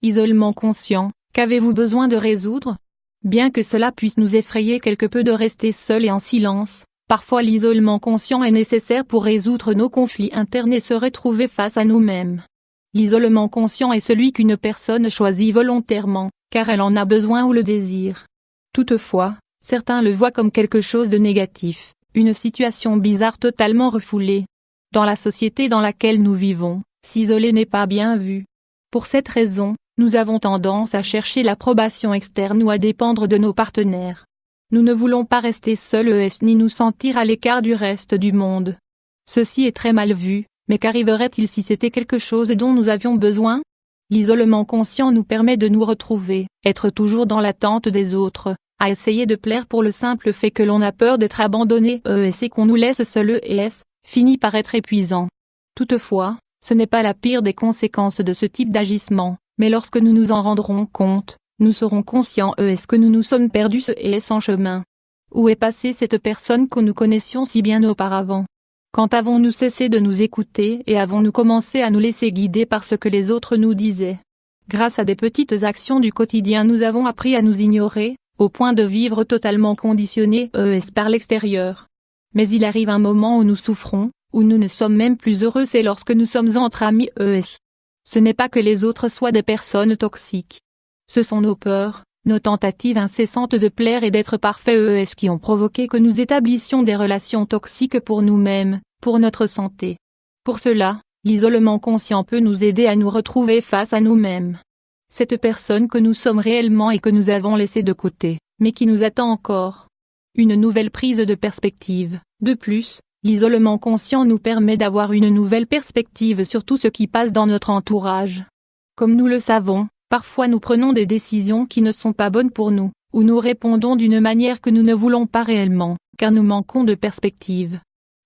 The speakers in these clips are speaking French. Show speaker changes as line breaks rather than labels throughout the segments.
Isolement conscient, qu'avez-vous besoin de résoudre? Bien que cela puisse nous effrayer quelque peu de rester seul et en silence, parfois l'isolement conscient est nécessaire pour résoudre nos conflits internes et se retrouver face à nous-mêmes. L'isolement conscient est celui qu'une personne choisit volontairement, car elle en a besoin ou le désire. Toutefois, certains le voient comme quelque chose de négatif, une situation bizarre totalement refoulée. Dans la société dans laquelle nous vivons, s'isoler n'est pas bien vu. Pour cette raison, nous avons tendance à chercher l'approbation externe ou à dépendre de nos partenaires. Nous ne voulons pas rester seuls ni nous sentir à l'écart du reste du monde. Ceci est très mal vu, mais qu'arriverait-il si c'était quelque chose dont nous avions besoin? L'isolement conscient nous permet de nous retrouver, être toujours dans l'attente des autres, à essayer de plaire pour le simple fait que l'on a peur d'être abandonné et qu'on nous laisse seuls finit par être épuisant. Toutefois, ce n'est pas la pire des conséquences de ce type d'agissement, mais lorsque nous nous en rendrons compte, nous serons conscients que nous nous sommes perdus en chemin. Où est passée cette personne que nous connaissions si bien auparavant? Quand avons-nous cessé de nous écouter et avons-nous commencé à nous laisser guider par ce que les autres nous disaient? Grâce à des petites actions du quotidien nous avons appris à nous ignorer, au point de vivre totalement conditionnés par l'extérieur. Mais il arrive un moment où nous souffrons, où nous ne sommes même plus heureux, c'est lorsque nous sommes entre amis Ce n'est pas que les autres soient des personnes toxiques. Ce sont nos peurs, nos tentatives incessantes de plaire et d'être parfaits qui ont provoqué que nous établissions des relations toxiques pour nous-mêmes, pour notre santé. Pour cela, l'isolement conscient peut nous aider à nous retrouver face à nous-mêmes. Cette personne que nous sommes réellement et que nous avons laissée de côté, mais qui nous attend encore. Une nouvelle prise de perspective. De plus, l'isolement conscient nous permet d'avoir une nouvelle perspective sur tout ce qui passe dans notre entourage. Comme nous le savons, parfois nous prenons des décisions qui ne sont pas bonnes pour nous, ou nous répondons d'une manière que nous ne voulons pas réellement, car nous manquons de perspective.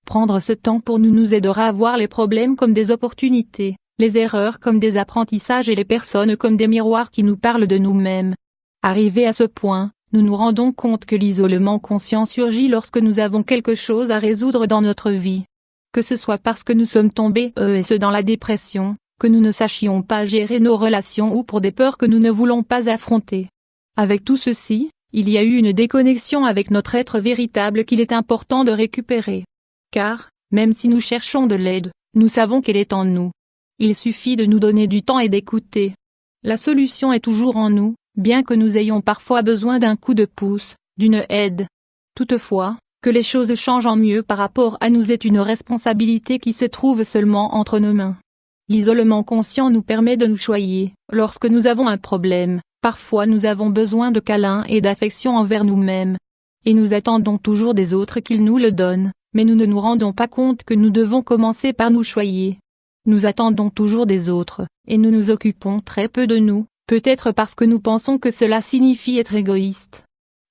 Prendre ce temps pour nous aidera à voir les problèmes comme des opportunités, les erreurs comme des apprentissages et les personnes comme des miroirs qui nous parlent de nous-mêmes. Arrivé à ce point, nous nous rendons compte que l'isolement conscient surgit lorsque nous avons quelque chose à résoudre dans notre vie. Que ce soit parce que nous sommes tombés dans la dépression, que nous ne sachions pas gérer nos relations ou pour des peurs que nous ne voulons pas affronter. Avec tout ceci, il y a eu une déconnexion avec notre être véritable qu'il est important de récupérer. Car, même si nous cherchons de l'aide, nous savons qu'elle est en nous. Il suffit de nous donner du temps et d'écouter. La solution est toujours en nous, bien que nous ayons parfois besoin d'un coup de pouce, d'une aide. Toutefois, que les choses changent en mieux par rapport à nous est une responsabilité qui se trouve seulement entre nos mains. L'isolement conscient nous permet de nous choyer. Lorsque nous avons un problème, parfois nous avons besoin de câlins et d'affection envers nous-mêmes. Et nous attendons toujours des autres qu'ils nous le donnent, mais nous ne nous rendons pas compte que nous devons commencer par nous choyer. Nous attendons toujours des autres, et nous nous occupons très peu de nous, peut-être parce que nous pensons que cela signifie être égoïste.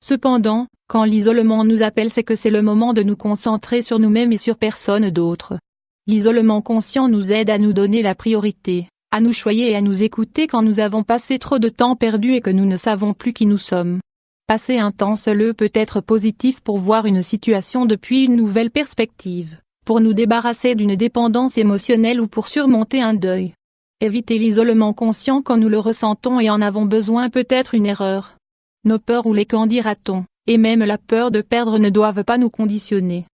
Cependant, quand l'isolement nous appelle, c'est que c'est le moment de nous concentrer sur nous-mêmes et sur personne d'autre. L'isolement conscient nous aide à nous donner la priorité, à nous choyer et à nous écouter quand nous avons passé trop de temps perdu et que nous ne savons plus qui nous sommes. Passer un temps seul peut être positif pour voir une situation depuis une nouvelle perspective, pour nous débarrasser d'une dépendance émotionnelle ou pour surmonter un deuil. Éviter l'isolement conscient quand nous le ressentons et en avons besoin peut être une erreur. Nos peurs ou les qu'en dira-t-on, et même la peur de perdre ne doivent pas nous conditionner.